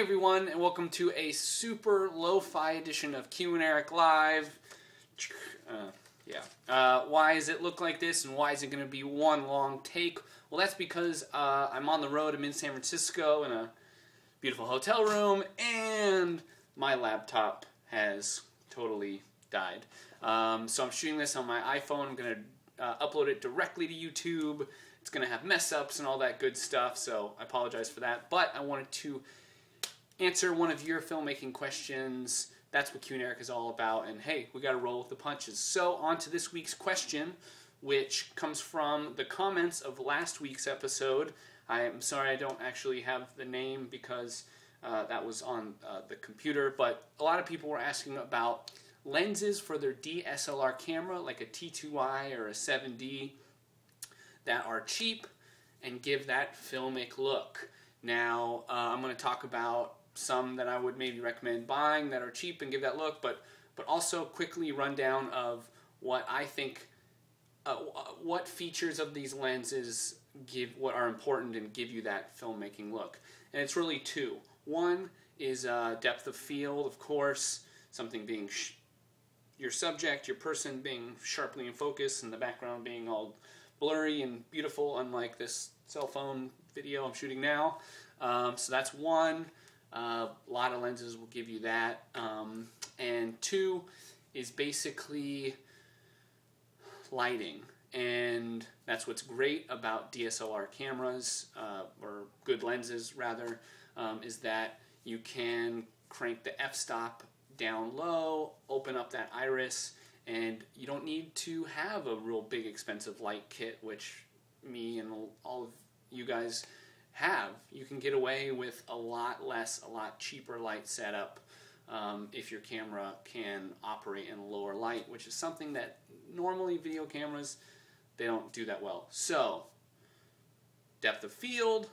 everyone, and welcome to a super lo-fi edition of Q and Erik Live. Why does it look like this, and why is it going to be one long take? Well, that's because I'm on the road. I'm in San Francisco in a beautiful hotel room, and my laptop has totally died. So I'm shooting this on my iPhone. I'm going to upload it directly to YouTube. It's going to have mess-ups and all that good stuff, so I apologize for that. But I wanted to answer one of your filmmaking questions. That's what Q and Erik is all about, and hey, we got to roll with the punches. So on to this week's question, which comes from the comments of last week's episode. I'm sorry I don't actually have the name because that was on the computer, but a lot of people were asking about lenses for their DSLR camera, like a T2i or a 7D, that are cheap and give that filmic look. Now, I'm going to talk about some that I would maybe recommend buying that are cheap and give that look, but also quickly run down of what I think, what features of these lenses what are important and give you that filmmaking look. And it's really two. One is depth of field, of course, something being your subject, your person being sharply in focus, and the background being all blurry and beautiful, unlike this cell phone video I'm shooting now. So that's one. A lot of lenses will give you that. And two is basically lighting. And that's what's great about DSLR cameras, or good lenses rather, is that you can crank the f-stop down low, open up that iris, and you don't need to have a real big expensive light kit, which me and all of you guys have. You can get away with a lot less, a lot cheaper light setup if your camera can operate in lower light, which is something that normally video cameras, they don't do that well. So, depth of field,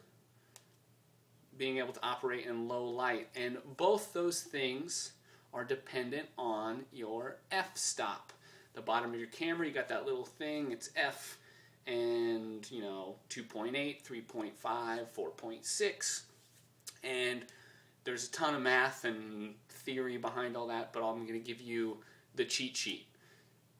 being able to operate in low light, and both those things are dependent on your f-stop. The bottom of your camera, you got that little thing, it's f, and 2.8, 3.5, 4.6, and there's a ton of math and theory behind all that, but I'm going to give you the cheat sheet.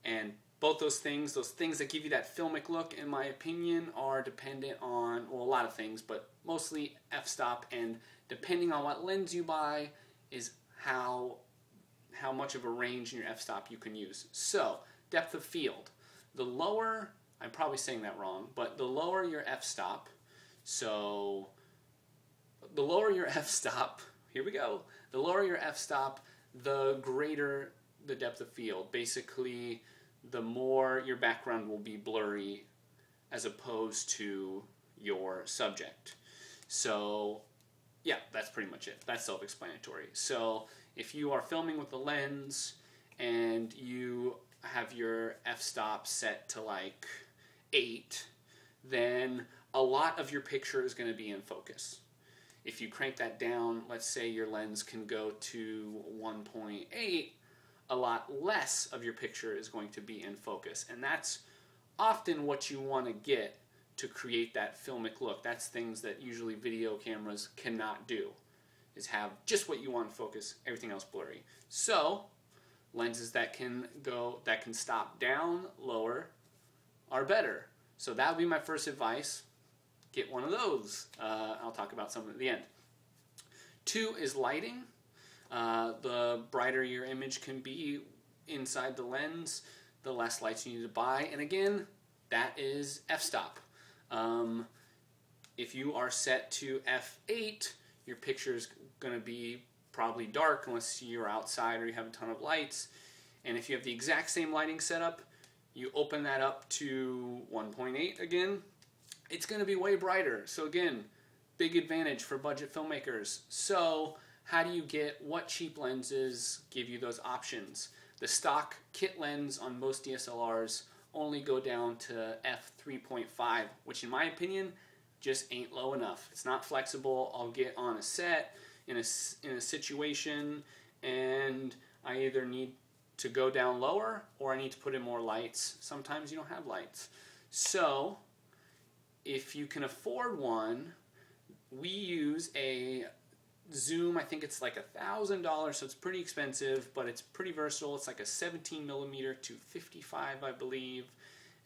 And both those things that give you that filmic look, in my opinion, are dependent on, well, a lot of things, but mostly f-stop, and depending on what lens you buy is how much of a range in your f-stop you can use. So, depth of field. The lower, I'm probably saying that wrong, but the lower your f-stop, so the lower your f-stop, here we go, the lower your f-stop, the greater the depth of field. Basically, the more your background will be blurry as opposed to your subject. So, yeah, that's pretty much it. That's self-explanatory. So, if you are filming with a lens and you have your f-stop set to like 8, then a lot of your picture is going to be in focus. If you crank that down, let's say your lens can go to 1.8, a lot less of your picture is going to be in focus. And that's often what you want to get to create that filmic look. That's things that usually video cameras cannot do, is have just what you want to focus, everything else blurry. So, lenses that can stop down lower are better. So that would be my first advice. Get one of those. I'll talk about some at the end. 2 is lighting. The brighter your image can be inside the lens, the less lights you need to buy. And again, that is f-stop. If you are set to f8, your picture is going to be probably dark unless you're outside or you have a ton of lights. And if you have the exact same lighting setup, you open that up to 1.8 again, it's going to be way brighter. So again, big advantage for budget filmmakers. So how do you get, what cheap lenses give you those options? The stock kit lens on most DSLRs only go down to f3.5, which in my opinion just ain't low enough. It's not flexible. I'll get on a set in a situation and I either need to go down lower or I need to put in more lights. Sometimes you don't have lights. So if you can afford one, we use a zoom, I think it's like $1,000, so it's pretty expensive, but it's pretty versatile. It's like a 17mm to 55, I believe,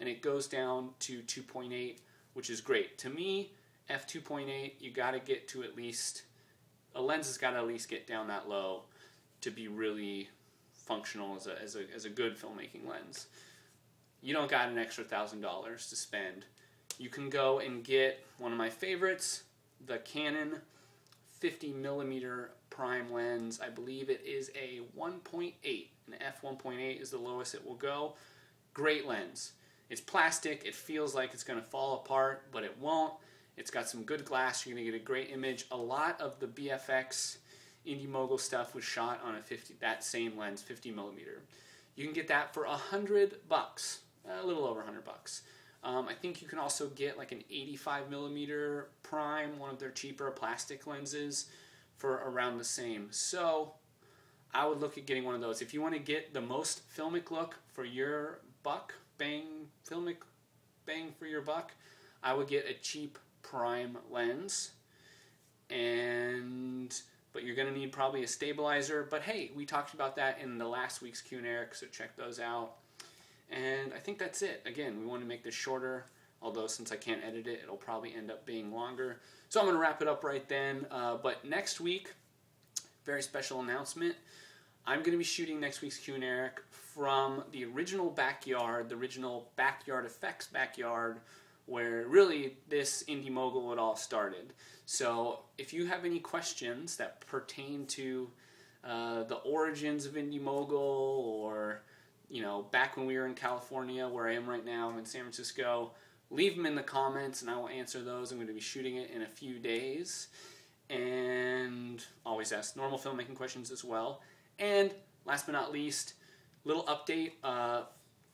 and it goes down to 2.8, which is great. To me, f2.8, you got to get to at least, a lens has got to at least get down that low to be really functional as a good filmmaking lens. You don't got an extra $1,000 to spend. You can go and get one of my favorites, the Canon 50mm prime lens. I believe it is a 1.8. An f1.8 is the lowest it will go. Great lens. It's plastic. It feels like it's going to fall apart, but it won't. It's got some good glass. You're going to get a great image. A lot of the BFX Indie Mogul stuff was shot on that same lens, 50mm. You can get that for $100, a little over $100. I think you can also get like an 85mm prime, one of their cheaper plastic lenses, for around the same. So I would look at getting one of those. If you want to get the most filmic look for your buck, filmic bang for your buck, I would get a cheap prime lens. But you're going to need probably a stabilizer. But hey, we talked about that in the last week's Q and Erik, so check those out. And I think that's it. Again, we want to make this shorter, although since I can't edit it, it'll probably end up being longer. So I'm going to wrap it up right then. But next week, very special announcement. I'm going to be shooting next week's Q and Erik from the original backyard, the original Backyard Effects backyard, where really this Indie Mogul it all started. So if you have any questions that pertain to the origins of Indie Mogul, or back when we were in California, where I am right now, I'm in San Francisco, leave them in the comments and I will answer those. I'm going to be shooting it in a few days. And always ask normal filmmaking questions as well. And last but not least, little update.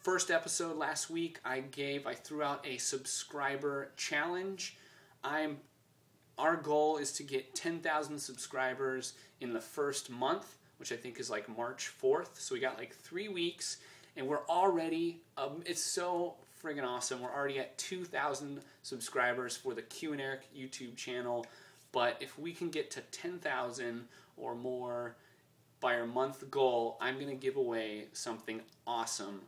First episode last week, I threw out a subscriber challenge. Our goal is to get 10,000 subscribers in the first month, which I think is like March 4th. So we got like 3 weeks, and we're already, it's so friggin' awesome. We're already at 2,000 subscribers for the Q and Erik YouTube channel. But if we can get to 10,000 or more by our month goal, I'm going to give away something awesome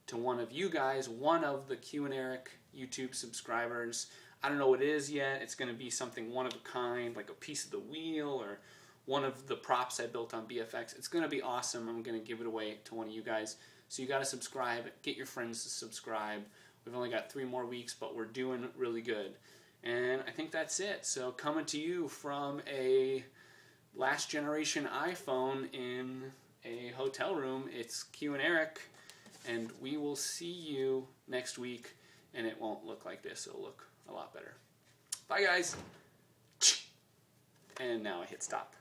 to one of you guys, one of the Q and Erik YouTube subscribers. I don't know what it is yet. It's going to be something one of a kind, like a piece of the wheel or one of the props I built on BFX. It's going to be awesome. I'm going to give it away to one of you guys. So you got to subscribe. Get your friends to subscribe. We've only got 3 more weeks, but we're doing really good. And I think that's it. So coming to you from a last generation iPhone in a hotel room, it's Q and Erik. And we will see you next week. And it won't look like this. It'll look a lot better. Bye, guys. And now I hit stop.